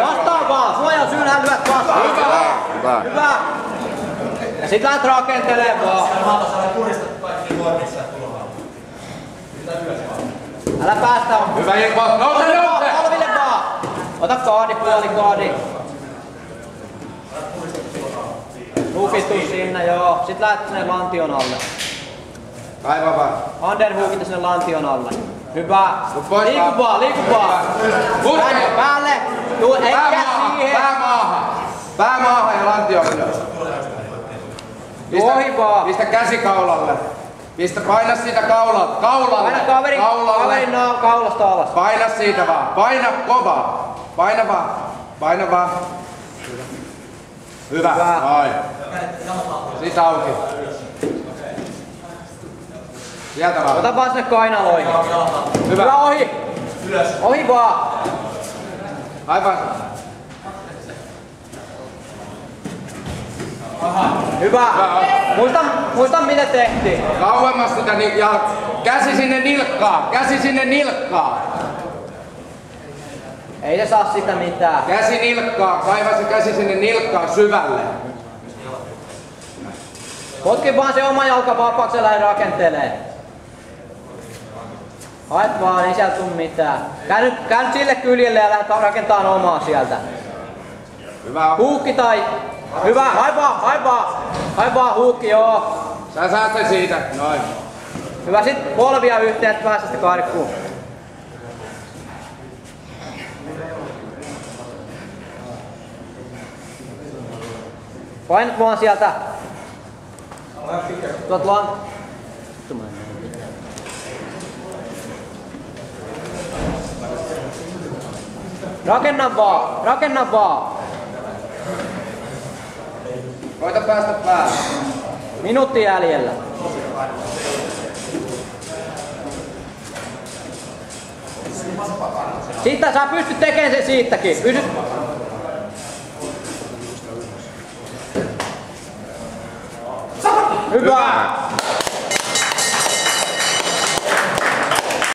Vastaan vaan! Suojaa syylhän lyöt vastaan! Hyvä! Ja sit lähdet rakentelemaan vaan! Älä päästä! Hyvä Ilpo! Nouse! Olville vaan! Ota kaadi, puoli kaadi! Huukittu sinne, joo. Sit lähdet sinne lantion alle. Kaiva vaan. Underhookittu sinne lantion alle. Hyvä! Liiku vaan! Päälle! Tuu, eikä siihen! Pää maahan ja lantio ylös. Ohi vaan! Pistä käsi kaulalle. Paina siitä kaulalle. Paina kaverin kaulasta alas. Paina siitä vaan. Paina kovaa. Paina vaan. Hyvä. Noin. Siitä auki. Sieltä vaan. Ota vaan sinne kainaloihin. Hyvä ohi. Ohi vaan. Aivan. Hyvä. Muista mitä tehtiin. Kauemmas sitä käsi sinne nilkkaan. Ei se saa sitä mitään. Käsi nilkkaan. Kaiva se käsi sinne nilkkaan syvälle. Potki vaan se oma jalka vapaaksi ja lähde rakentelee. Haet vaan, ei sieltä tuu mitään. Käy nyt sille kyljelle ja lähdet rakentamaan omaa sieltä. Hyvä. Huukki tai... Hyvä, hai vaan huukki, joo. Sä saat sen siitä, noin. Hyvä, sit polvia yhteen, et päästä sitä karkkuun. Painat vaan sieltä. Tuot vaan. Rakenna vaan. Koita päästä päälle. Minuutti jäljellä. Siitä sä pystyt tekemään sen siitäkin. Hyvä!